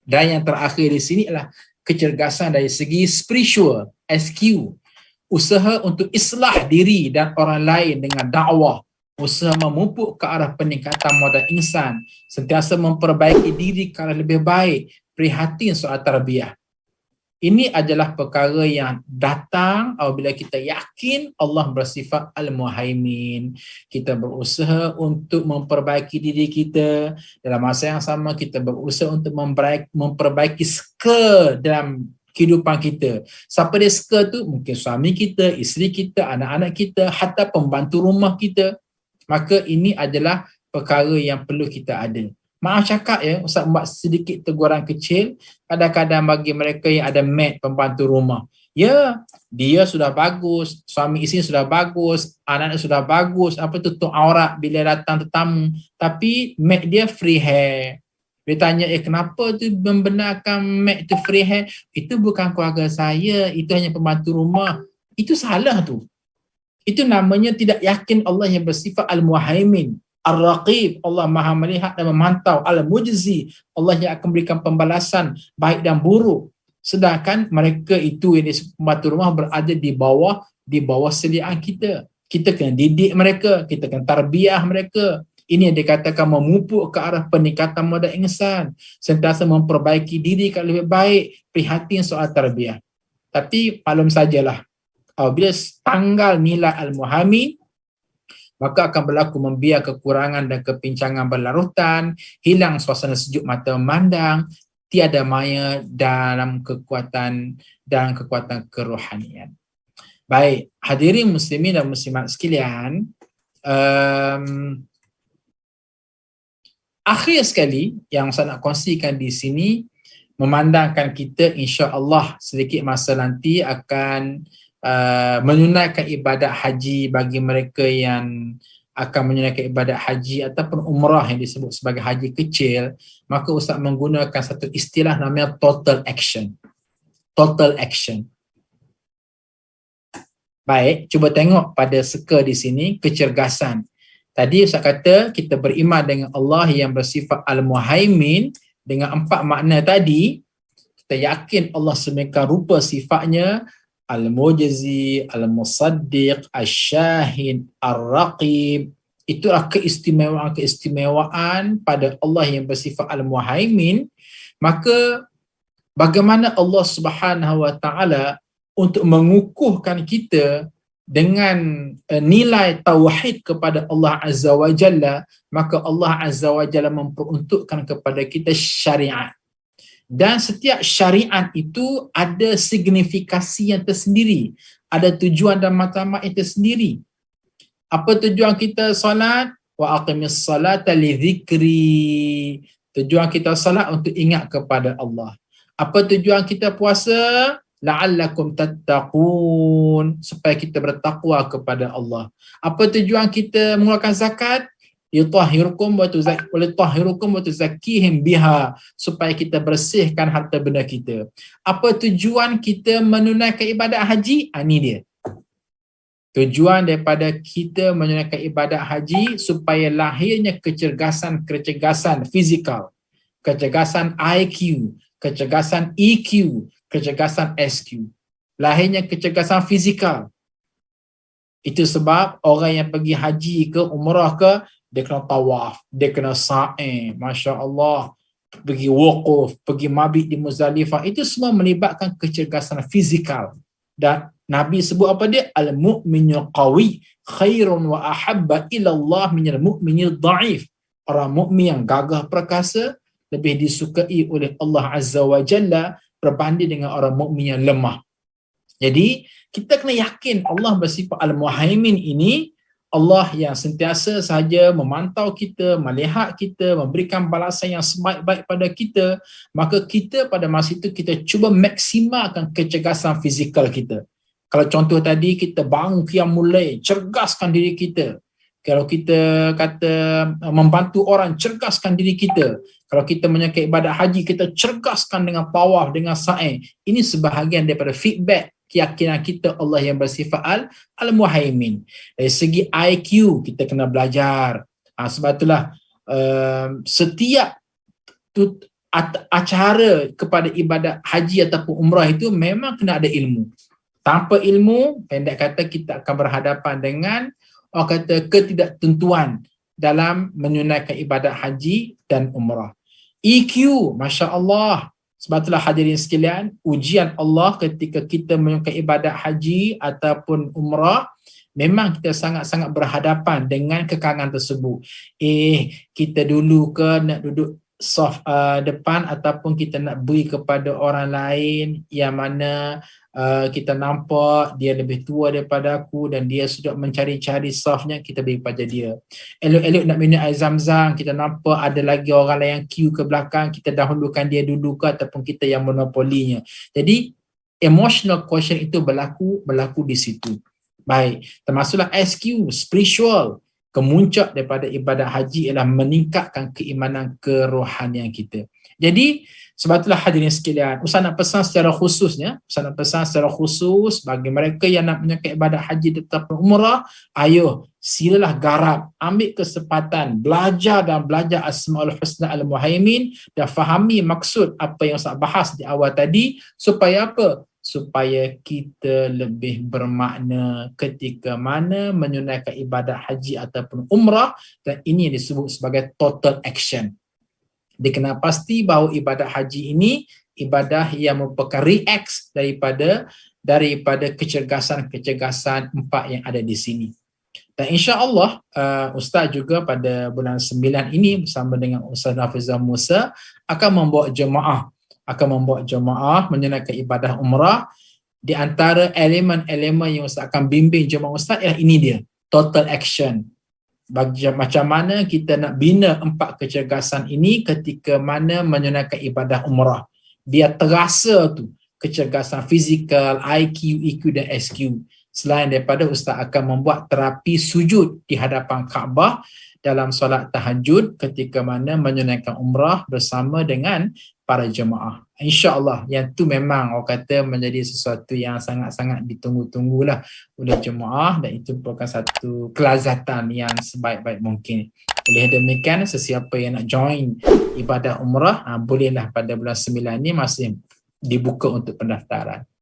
Dan yang terakhir di sini adalah kecergasan dari segi spiritual, SQ, usaha untuk islah diri dan orang lain dengan dakwah, usaha memupuk ke arah peningkatan modal insan, sentiasa memperbaiki diri ke arah lebih baik, prihatin soal tarbiyah. Ini adalah perkara yang datang apabila kita yakin Allah bersifat Al-Muhaimin. Kita berusaha untuk memperbaiki diri kita. Dalam masa yang sama kita berusaha untuk memperbaiki skill dalam kehidupan kita. Siapa dia skill tu? Mungkin suami kita, isteri kita, anak-anak kita, hatta pembantu rumah kita. Maka ini adalah perkara yang perlu kita ada. Maaf cakap ya, Ustaz buat sedikit teguran kecil, kadang-kadang bagi mereka yang ada maid pembantu rumah. Ya, dia sudah bagus, suami isteri sudah bagus, anak-anak sudah bagus, apa tutup aurat bila datang tetamu. Tapi maid dia free hair. Dia tanya, kenapa tu membenarkan maid tu free hair? Itu bukan keluarga saya, itu hanya pembantu rumah. Itu salah tu. Itu namanya tidak yakin Allah yang bersifat Al-Muhaimin. Ar-Raqib, Allah maha melihat dan memantau. Al-Mujzi, Allah yang akan berikan pembalasan baik dan buruk. Sedangkan mereka itu yang disebut pembantu rumah berada di bawah seliaan kita. Kita kena didik mereka, kita kena tarbiyah mereka. Ini yang dikatakan memupuk ke arah peningkatan modal insan, sentiasa memperbaiki diri ke lebih baik, prihatin soal tarbiyah. Tapi maklum sajalah, apabila tanggal nilai Al-Muhaimin, maka akan berlaku membiar kekurangan dan kepincangan berlarutan, hilang suasana sejuk mata memandang, tiada maya dalam kekuatan kerohanian. Baik, hadirin muslimin dan muslimat sekalian, akhir sekali yang saya nak kongsikan di sini, memandangkan kita insya-Allah sedikit masa nanti akan menunaikan ibadat haji bagi mereka yang akan menunaikan ibadat haji ataupun umrah yang disebut sebagai haji kecil, maka Ustaz menggunakan satu istilah namanya total action. Total action. Baik, cuba tengok pada seka di sini, kecergasan. Tadi Ustaz kata kita beriman dengan Allah yang bersifat Al-Muhaimin dengan 4 makna tadi. Kita yakin Allah sedemikian rupa sifatnya, Al-Mujzi, Al-Musaddiq, Al-Syahid, Al-Raqib. Itulah keistimewaan pada Allah yang bersifat Al-Muhaimin. Maka bagaimana Allah Subhanahu Wa Taala untuk mengukuhkan kita dengan nilai tauhid kepada Allah Azza wa Jalla, maka Allah Azza wa Jalla memperuntukkan kepada kita syariat. Dan setiap syariat itu ada signifikasi yang tersendiri, ada tujuan dan matlamat yang tersendiri. Apa tujuan kita solat? Wa aqimis salata li dzikri. Tujuan kita solat untuk ingat kepada Allah. Apa tujuan kita puasa? La'allakum tattaqun, supaya kita bertakwa kepada Allah. Apa tujuan kita mengeluarkan zakat? Yutahhirukum wa tuzakkihim biha, supaya kita bersihkan harta benda kita. Apa tujuan kita menunaikan ibadat haji? Ini dia. Tujuan daripada kita menunaikan ibadat haji supaya lahirnya kecergasan fizikal, kecergasan IQ, kecergasan EQ, kecergasan SQ. Lahirnya kecergasan fizikal. Itu sebab orang yang pergi haji ke umrah ke, dia kena tawaf, dia kena sa'i, Masya Allah, pergi wukuf, pergi mabit di Muzdalifah. Itu semua melibatkan kecergasan fizikal. Dan Nabi sebut apa dia? Al-mu'minul qawi khairun wa ahabba ilallah minal mu'minil da'if. Orang mukmin yang gagah perkasa lebih disukai oleh Allah Azza wa Jalla berbanding dengan orang mukmin yang lemah. Jadi, kita kena yakin Allah bersifat Al-Muhaimin ini, Allah yang sentiasa saja memantau kita, melihat kita, memberikan balasan yang sebaik-baik pada kita. Maka kita pada masa itu kita cuba maksimalkan kecergasan fizikal kita. Kalau contoh tadi, kita bangun qiyamul lail, cergaskan diri kita. Kalau kita kata membantu orang, cergaskan diri kita. Kalau kita menyangka ibadat haji, kita cergaskan dengan tawaf, dengan sa'i. Ini sebahagian daripada feedback keyakinan kita Allah yang bersifat Al-Muhaimin. Dari segi IQ, kita kena belajar. Sebab itulah setiap acara kepada ibadat haji ataupun umrah itu memang kena ada ilmu. Tanpa ilmu, pendek kata kita akan berhadapan dengan orang kata ketidaktentuan dalam menunaikan ibadat haji dan umrah. EQ, Masya Allah. Sebab itulah hadirin sekalian, ujian Allah ketika kita menunaikan ibadat haji ataupun umrah, memang kita sangat-sangat berhadapan dengan kekalangan tersebut. Kita dulu ke nak duduk soft depan ataupun kita nak beri kepada orang lain yang mana kita nampak dia lebih tua daripada aku dan dia sudah mencari-cari softnya, kita beri pada dia. Elok-elok nak minum air zam-zam, kita nampak ada lagi orang lain yang queue ke belakang, kita dahulukan dia dulu ke ataupun kita yang monopolinya. Jadi emotional quotient itu berlaku di situ. Baik, termasuklah SQ, spiritual. Kemuncak daripada ibadat haji ialah meningkatkan keimanan kerohanian kita. Jadi, sebab itulah hadirin sekalian, Ustaz nak pesan secara khusus bagi mereka yang nak menunaikan ibadat haji ataupun umrah, ayo silalah garap, ambil kesempatan, belajar Asmaul Husna Al-Muhaimin dan fahami maksud apa yang Ustaz bahas di awal tadi, supaya apa? Supaya kita lebih bermakna ketika mana menunaikan ibadat haji ataupun umrah, dan ini yang disebut sebagai total action. Dikenal pasti bahawa ibadat haji ini ibadah yang merupakan react daripada kecergasan-kecergasan 4 yang ada di sini. Dan insya-Allah Ustaz juga pada bulan 9 ini bersama dengan Ustaz Nafizah Musa akan membawa jemaah menunaikan ibadah umrah. Di antara elemen-elemen yang Ustaz akan bimbing jemaah Ustaz ialah ini dia, total action. Macam mana kita nak bina 4 kecergasan ini ketika mana menunaikan ibadah umrah. Biar terasa tu kecergasan fizikal, IQ, EQ dan SQ. Selain daripada Ustaz akan membuat terapi sujud di hadapan Kaabah dalam solat tahajud ketika mana menunaikan umrah bersama dengan para jemaah. InsyaAllah yang tu memang orang kata menjadi sesuatu yang sangat-sangat ditunggu-tunggulah oleh jemaah, dan itu merupakan satu kelazatan yang sebaik-baik mungkin. Oleh demikian, sesiapa yang nak join ibadah umrah, bolehlah pada bulan 9 ni masih dibuka untuk pendaftaran.